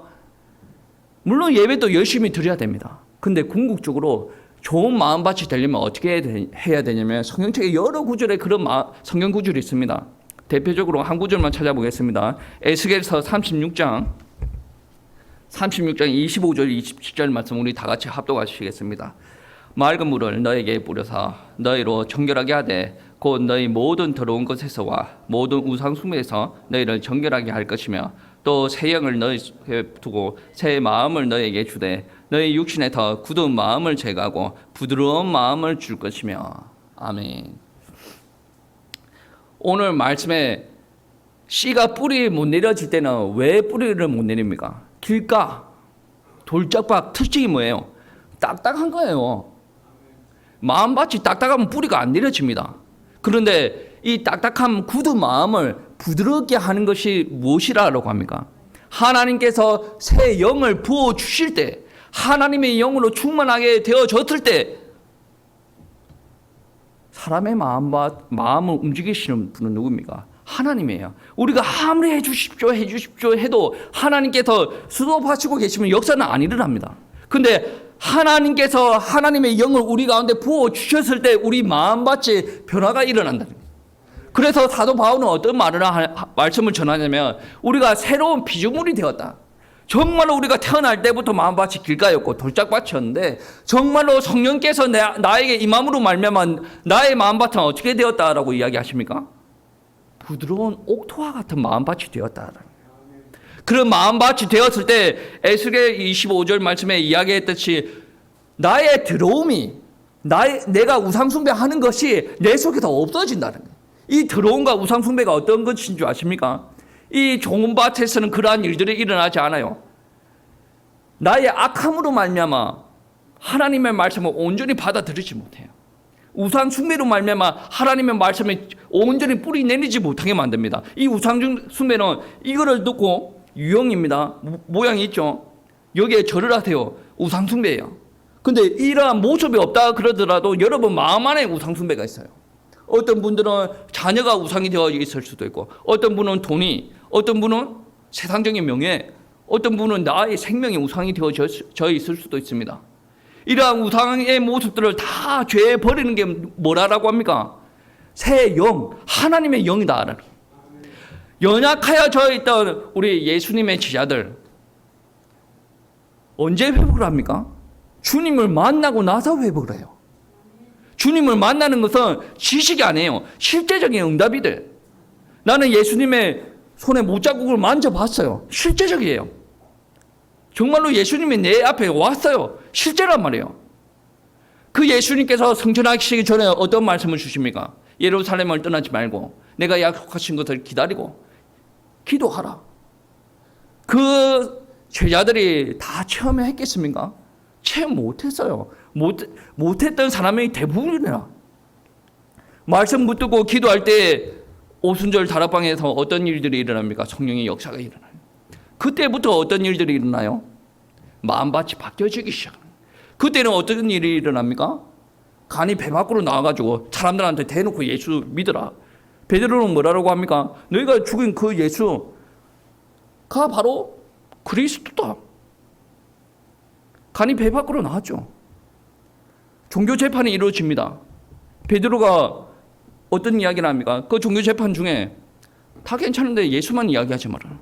물론 예배도 열심히 드려야 됩니다. 근데 궁극적으로 좋은 마음밭이 되려면 어떻게 해야 되냐면 성경책에 여러 구절에 그런 성경 구절이 있습니다. 대표적으로 한 구절만 찾아보겠습니다. 에스겔서 36장 25절 27절 말씀 우리 다 같이 합독하시겠습니다. 맑은 물을 너에게 뿌려서 너희로 정결하게 하되 곧 너희 모든 더러운 것에서와 모든 우상 숭배에서 너희를 정결하게 할 것이며 또 새 영을 너희에게 두고 새 마음을 너희에게 주되 너희 육신에 더 굳은 마음을 제거하고 부드러운 마음을 줄 것이며. 아멘. 오늘 말씀에 씨가 뿌리 못 내려질 때는 왜 뿌리를 못 내립니까? 길가, 돌짝박 특징이 뭐예요? 딱딱한 거예요. 마음밭이 딱딱하면 뿌리가 안 내려집니다. 그런데 이 딱딱한 굳은 마음을 부드럽게 하는 것이 무엇이라고 합니까? 하나님께서 새 영을 부어주실 때, 하나님의 영으로 충만하게 되어졌을 때 사람의 마음을 움직이시는 분은 누굽니까? 하나님이에요. 우리가 아무리 해주십시오 해도 하나님께서 수도하시고 계시면 역사는 안 일어납니다. 근데 하나님께서 하나님의 영을 우리 가운데 부어주셨을 때 우리 마음밭에 변화가 일어난다. 그래서 사도 바울은 어떤 말씀을 전하냐면 우리가 새로운 피조물이 되었다. 정말로 우리가 태어날 때부터 마음밭이 길가였고 돌짝밭이었는데 정말로 성령께서 나에게 임함으로 말미암아 나의 마음밭은 어떻게 되었다라고 이야기하십니까? 부드러운 옥토와 같은 마음밭이 되었다. 그런 마음밭이 되었을 때 에스겔 25절 말씀에 이야기했듯이 나의 들어옴이 내가 우상숭배하는 것이 내 속에서 없어진다는 거예요. 이 들어옴과 우상숭배가 어떤 것인 줄 아십니까? 이 좋은 밭에서는 그러한 일들이 일어나지 않아요. 나의 악함으로 말미암아 하나님의 말씀을 온전히 받아들이지 못해요. 우상 숭배로 말미암아 하나님의 말씀에 온전히 뿌리 내리지 못하게 만듭니다. 이 우상 숭배는 이거를 놓고 유형입니다. 모양이 있죠. 여기에 절을 하세요. 우상 숭배예요. 근데 이러한 모습이 없다 그러더라도 여러분 마음 안에 우상 숭배가 있어요. 어떤 분들은 자녀가 우상이 되어 있을 수도 있고, 어떤 분은 돈이, 어떤 분은 세상적인 명예, 어떤 분은 나의 생명이 우상이 되어져 있을 수도 있습니다. 이러한 우상의 모습들을 다 죄에 버리는 게 뭐라고 합니까? 새 영, 하나님의 영이다. 연약하여 져 있던 우리 예수님의 제자들 언제 회복을 합니까? 주님을 만나고 나서 회복을 해요. 주님을 만나는 것은 지식이 아니에요. 실제적인 응답이 돼. 나는 예수님의 손에 못자국을 만져봤어요. 실제적이에요. 정말로 예수님이 내 앞에 왔어요. 실제란 말이에요. 그 예수님께서 승천하시기 전에 어떤 말씀을 주십니까? 예루살렘을 떠나지 말고 내가 약속하신 것을 기다리고 기도하라. 그 제자들이 다 체험했겠습니까? 체험 못했어요. 못했던 사람이 대부분이라. 말씀 붙들고 기도할 때 오순절 다락방에서 어떤 일들이 일어납니까? 성령의 역사가 일어나요. 그때부터 어떤 일들이 일어나요? 마음밭이 바뀌어지기 시작합니다. 그때는 어떤 일이 일어납니까? 간이 배 밖으로 나와가지고 사람들한테 대놓고 예수 믿어라. 베드로는 뭐라고 합니까? 너희가 죽인 그 예수가 바로 그리스도다. 간이 배 밖으로 나왔죠. 종교 재판이 이루어집니다. 베드로가 어떤 이야기를 합니까? 그 종교 재판 중에 다 괜찮은데 예수만 이야기하지 마라.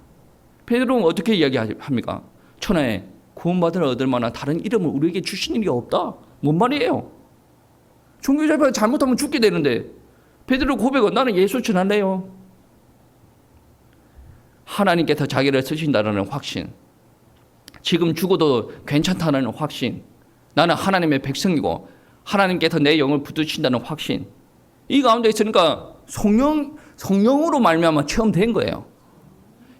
베드로는 어떻게 이야기합니까? 천하에 구원받을 얻을 만한 다른 이름을 우리에게 주신 일이 없다. 뭔 말이에요? 종교 재판 잘못하면 죽게 되는데 베드로 고백은 나는 예수 전할래요. 하나님께서 자기를 쓰신다는 확신, 지금 죽어도 괜찮다는 확신, 나는 하나님의 백성이고 하나님께서 내 영을 붙드신다는 확신, 이 가운데 있으니까 성령으로 말미암아 체험된 거예요.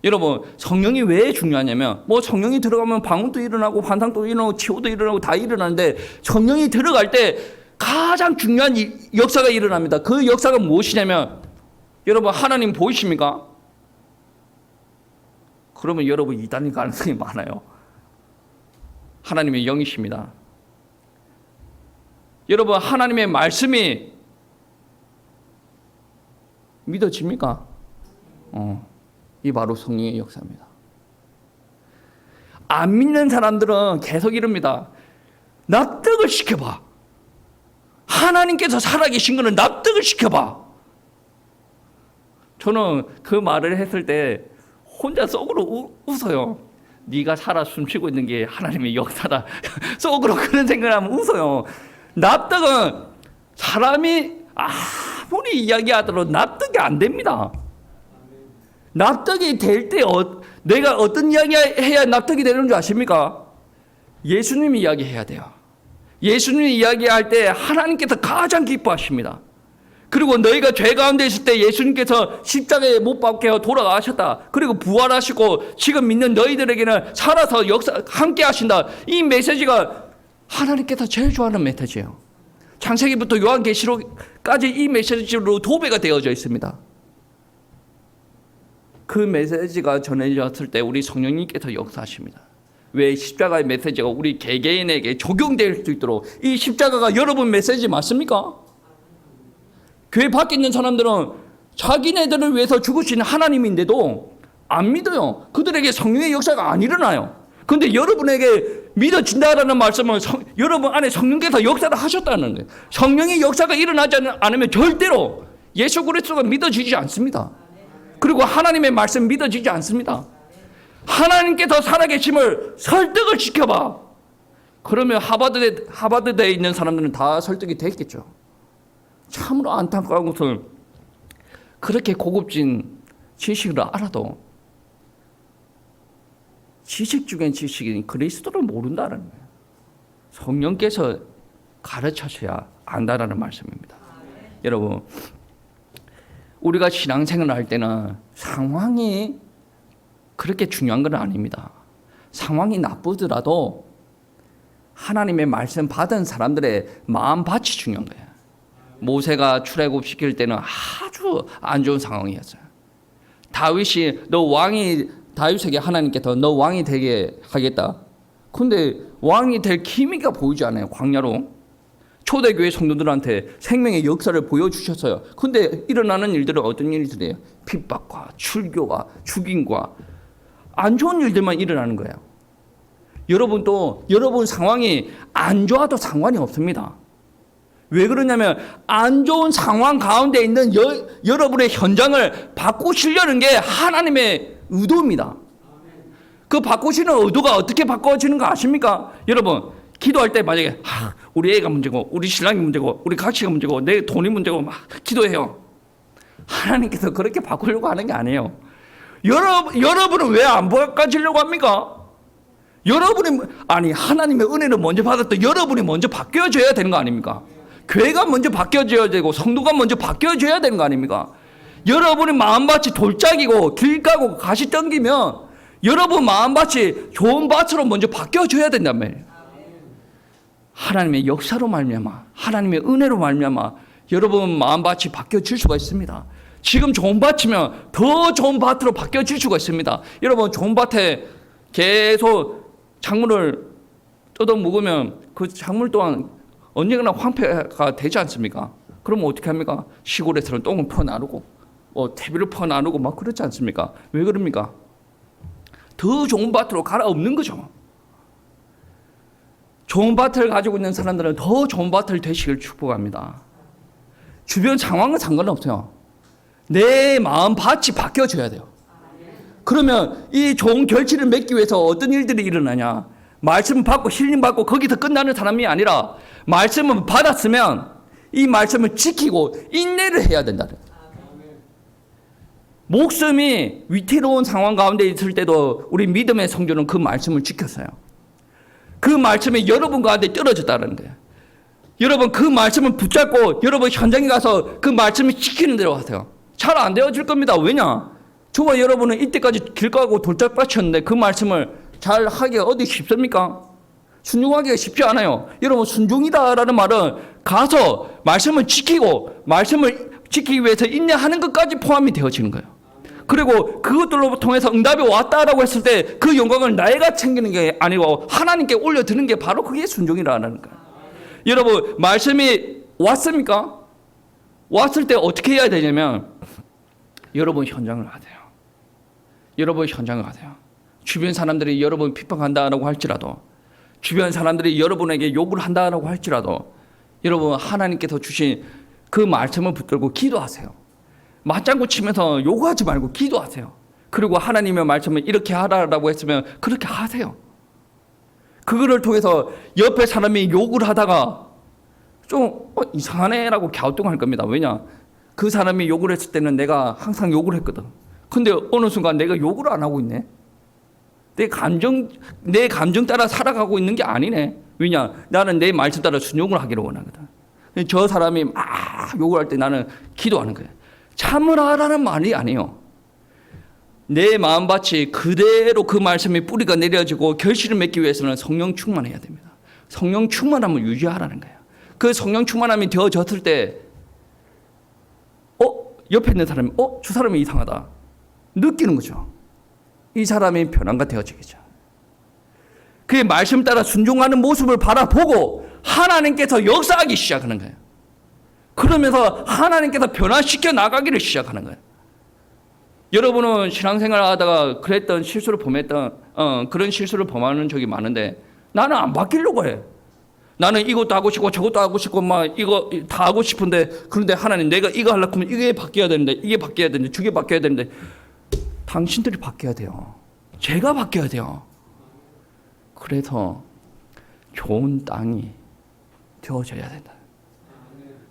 여러분, 성령이 왜 중요하냐면 성령이 들어가면 방언도 일어나고 환상도 일어나고 치유도 일어나고 다 일어나는데 성령이 들어갈 때 가장 중요한 역사가 일어납니다. 그 역사가 무엇이냐면 여러분, 하나님 보이십니까? 그러면 여러분 이단일 가능성이 많아요. 하나님의 영이십니다. 여러분, 하나님의 말씀이 믿어집니까? 이 바로 성령의 역사입니다. 안 믿는 사람들은 계속 이럽니다. 납득을 시켜봐. 하나님께서 살아계신 것은 납득을 시켜봐. 저는 그 말을 했을 때 혼자 속으로 웃어요. 네가 살아 숨쉬고 있는 게 하나님의 역사다. 속으로 그런 생각을 하면 웃어요. 납득은 사람이 아무리 이야기하더라도 납득이 안 됩니다. 납득이 될 때 내가 어떤 이야기 해야 납득이 되는 줄 아십니까? 예수님이 이야기해야 돼요. 예수님이 이야기할 때 하나님께서 가장 기뻐하십니다. 그리고 너희가 죄 가운데 있을 때 예수님께서 십자가에 못 박혀 돌아가셨다. 그리고 부활하시고 지금 믿는 너희들에게는 살아서 역사 함께 하신다. 이 메시지가 하나님께서 제일 좋아하는 메시지예요. 창세기부터 요한계시록까지 이 메시지로 도배가 되어져 있습니다. 그 메시지가 전해졌을 때 우리 성령님께서 역사하십니다. 왜 십자가의 메시지가 우리 개개인에게 적용될 수 있도록, 이 십자가가 여러분 메시지 맞습니까? 교회 밖에 있는 사람들은 자기네들을 위해서 죽으신 하나님인데도 안 믿어요. 그들에게 성령의 역사가 안 일어나요. 그런데 여러분에게 믿어진다라는 말씀은 여러분 안에 성령께서 역사를 하셨다는 거예요. 성령의 역사가 일어나지 않으면 절대로 예수 그리스도가 믿어지지 않습니다. 그리고 하나님의 말씀 믿어지지 않습니다. 하나님께서 살아계심을 설득을 시켜봐. 그러면 하버드대에 있는 사람들은 다 설득이 됐겠죠. 참으로 안타까운 것은 그렇게 고급진 지식을 알아도 지식 중엔 지식인 그리스도를 모른다는 거예요. 성령께서 가르쳐셔야 안다라는 말씀입니다. 여러분, 우리가 신앙생활을 할 때는 상황이 그렇게 중요한 건 아닙니다. 상황이 나쁘더라도 하나님의 말씀 받은 사람들의 마음밭이 중요한 거예요. 모세가 출애굽시킬 때는 아주 안 좋은 상황이었어요. 다윗이 다윗에게 하나님께서 너 왕이 되게 하겠다. 근데 왕이 될 기미가 보이지 않아요. 광야로. 초대교회 성도들한테 생명의 역사를 보여주셨어요. 근데 일어나는 일들은 어떤 일들이에요? 핍박과 출교와 죽임과 안 좋은 일들만 일어나는 거예요. 여러분도 여러분 상황이 안 좋아도 상관이 없습니다. 왜 그러냐면 안 좋은 상황 가운데 있는 여러분의 현장을 바꾸시려는 게 하나님의 의도입니다. 그 바꾸시는 의도가 어떻게 바꿔지는 거 아십니까? 여러분 기도할 때 만약에 우리 애가 문제고 우리 신랑이 문제고 우리 가치가 문제고 내 돈이 문제고 막 기도해요. 하나님께서 그렇게 바꾸려고 하는 게 아니에요. 여러분은 왜 안 바꿔지려고 합니까? 하나님의 은혜를 먼저 받았던 여러분이 먼저 바뀌어져야 되는 거 아닙니까? 교회가 먼저 바뀌어져야 되고 성도가 먼저 바뀌어져야 되는 거 아닙니까? 여러분의 마음밭이 돌짝이고 길 가고 가시 땡기면 여러분 마음밭이 좋은 밭으로 먼저 바뀌어져야 된단 말이에요. 하나님의 역사로 말미암아 하나님의 은혜로 말미암아 여러분 마음밭이 바뀌어질 수가 있습니다. 지금 좋은 밭이면 더 좋은 밭으로 바뀌어질 수가 있습니다. 여러분 좋은 밭에 계속 작물을 뜯어 먹으면 그 작물 또한 언젠가나 황폐가 되지 않습니까? 그러면 어떻게 합니까? 시골에서는 똥을 퍼나르고 퇴비를 퍼나르고 막 그렇지 않습니까? 왜 그럽니까? 더 좋은 밭으로 갈아엎는 거죠. 좋은 밭을 가지고 있는 사람들은 더 좋은 밭을 되시길 축복합니다. 주변 상황은 상관없어요. 내 마음 밭이 바뀌어져야 돼요. 그러면 이 좋은 결실을 맺기 위해서 어떤 일들이 일어나냐? 말씀을 받고 힐링 받고 거기서 끝나는 사람이 아니라 말씀을 받았으면 이 말씀을 지키고 인내를 해야 된다. 목숨이 위태로운 상황 가운데 있을 때도 우리 믿음의 성도는 그 말씀을 지켰어요. 그 말씀이 여러분 가운데 떨어졌다는 거예요. 여러분 그 말씀을 붙잡고 여러분 현장에 가서 그 말씀을 지키는 대로 하세요. 잘 안 되어질 겁니다. 왜냐? 저와 여러분은 이때까지 길 가고 돌짝밭이었는데 그 말씀을 잘 하기가 어디 쉽습니까? 순종하기가 쉽지 않아요. 여러분 순종이다라는 말은 가서 말씀을 지키고 말씀을 지키기 위해서 인내하는 것까지 포함이 되어지는 거예요. 그리고 그것들로 통해서 응답이 왔다라고 했을 때 그 영광을 내가 챙기는 게 아니고 하나님께 올려드는 게 바로 그게 순종이라는 거예요. 여러분 말씀이 왔습니까? 왔을 때 어떻게 해야 되냐면 여러분 현장을 가세요. 여러분 현장을 가세요. 주변 사람들이 여러분 핍박한다라고 할지라도 주변 사람들이 여러분에게 욕을 한다라고 할지라도 여러분 하나님께서 주신 그 말씀을 붙들고 기도하세요. 맞장구 치면서 욕하지 말고 기도하세요. 그리고 하나님의 말씀을 이렇게 하라라고 했으면 그렇게 하세요. 그거를 통해서 옆에 사람이 욕을 하다가 좀 이상하네라고 갸우뚱할 겁니다. 왜냐? 그 사람이 욕을 했을 때는 내가 항상 욕을 했거든. 근데 어느 순간 내가 욕을 안 하고 있네. 내 감정 따라 살아가고 있는 게 아니네. 왜냐? 나는 내 말씀 따라 순종을 하기를 원하거든. 저 사람이 막 욕을 할 때 나는 기도하는 거예요. 참으라라는 말이 아니에요. 내 마음밭이 그대로 그 말씀의 뿌리가 내려지고 결실을 맺기 위해서는 성령 충만해야 됩니다. 성령 충만함을 유지하라는 거예요. 그 성령 충만함이 되어졌을 때 옆에 있는 사람이 저 사람이 이상하다 느끼는 거죠. 이 사람이 변화가 되어지겠죠. 그의 말씀 따라 순종하는 모습을 바라보고 하나님께서 역사하기 시작하는 거예요. 그러면서 하나님께서 변화시켜 나가기를 시작하는 거예요. 여러분은 신앙생활 하다가 그랬던 실수를 범했던 그런 실수를 범하는 적이 많은데 나는 안 바뀌려고 해. 나는 이것도 하고 싶고 저것도 하고 싶고 막 이거 다 하고 싶은데 그런데 하나님 내가 이거 하려고 하면 이게 바뀌어야 되는데 이게 바뀌어야 되는데 저게 바뀌어야 되는데 당신들이 바뀌어야 돼요. 제가 바뀌어야 돼요. 그래서 좋은 땅이 되어져야 된다.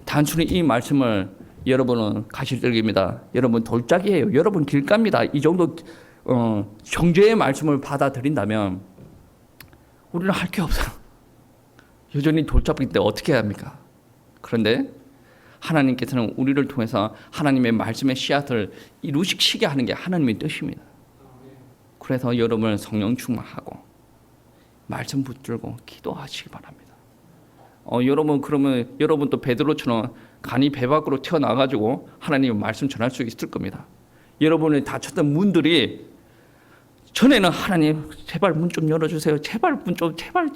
단순히 이 말씀을 여러분은 가시적입니다. 여러분 돌짝이에요. 여러분 길가입니다. 이 정도 정죄의 말씀을 받아들인다면 우리는 할 게 없어요. 여전히 돌짝인데 어떻게 해야 합니까? 그런데 하나님께서는 우리를 통해서 하나님의 말씀의 씨앗을 이루시게 하는 게 하나님의 뜻입니다. 그래서 여러분은 성령 충만하고 말씀 붙들고 기도하시기 바랍니다. 여러분 그러면 여러분 또 베드로처럼 간이 배 밖으로 튀어나와가지고 하나님의 말씀 전할 수 있을 겁니다. 여러분의 닫혔던 문들이 전에는 하나님 제발 문 좀 열어주세요. 제발 문 좀 제발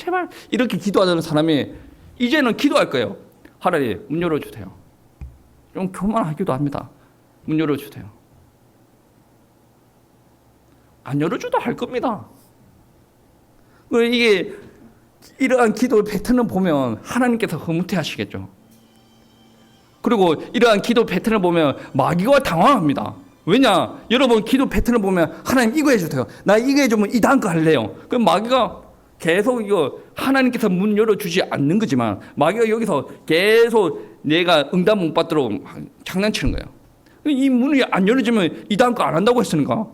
이렇게 기도하는 사람이 이제는 기도할 거예요. 하나님 문 열어주세요. 좀 교만하기도 합니다. 문 열어주세요. 안 열어줘도 할 겁니다. 이게 이러한 기도 패턴을 보면 하나님께서 흐뭇해 하시겠죠. 그리고 이러한 기도 패턴을 보면 마귀가 당황합니다. 왜냐? 여러분 기도 패턴을 보면 하나님 이거 해주세요. 나 이거 해주면 이 다음 거 할래요. 그럼 마귀가 계속 이거 하나님께서 문 열어주지 않는 거지만 마귀가 여기서 계속 내가 응답 못 받도록 장난치는 거예요. 이 문이 안 열어주면 이 다음 거 안 한다고 했으니까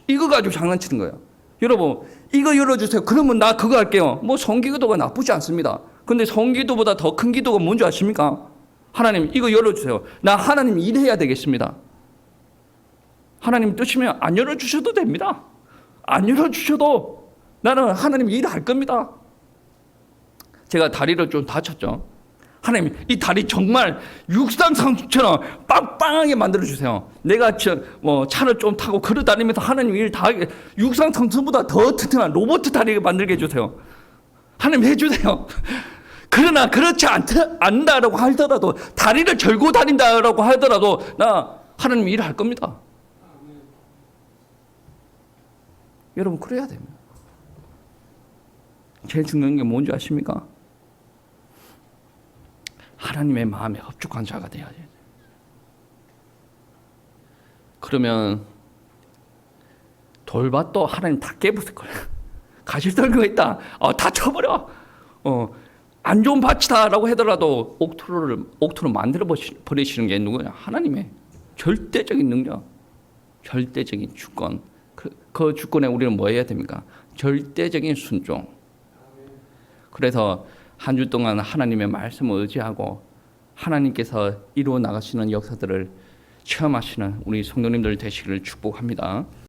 이거 가지고 장난치는 거예요. 여러분 이거 열어주세요. 그러면 나 그거 할게요. 뭐 성기도가 나쁘지 않습니다. 근데 성기도보다 더 큰 기도가 뭔지 아십니까? 하나님 이거 열어주세요. 나 하나님 일해야 되겠습니다. 하나님 뜻이면 안 열어주셔도 됩니다. 안 열어주셔도 나는 하나님 일할 겁니다. 제가 다리를 좀 다쳤죠. 하나님 이 다리 정말 육상상처럼 빵빵하게 만들어주세요. 내가 차를 좀 타고 걸어다니면서 하나님 일 다 하게 육상상처보다 더 튼튼한 로봇 다리를 만들게 해주세요. 하나님 해주세요. 그러나 그렇지 않다라고 하더라도 다리를 절고 다닌다라고 하더라도 나 하나님 일할 겁니다. 여러분 그래야 됩니다. 제일 중요한 게 뭔지 아십니까? 하나님의 마음에 흡족한 자가 되어야 돼요. 그러면 돌밭도 하나님 다 깨부술 거예요. 가실 떨고 있다. 다 쳐버려. 안 좋은 밭이다라고 하더라도 옥토로 만들어 버리시는 게 누구냐? 하나님의 절대적인 능력, 절대적인 주권. 그 주권에 우리는 뭐 해야 됩니까? 절대적인 순종. 그래서 한 주 동안 하나님의 말씀을 의지하고 하나님께서 이루어 나가시는 역사들을 체험하시는 우리 성도님들 되시기를 축복합니다.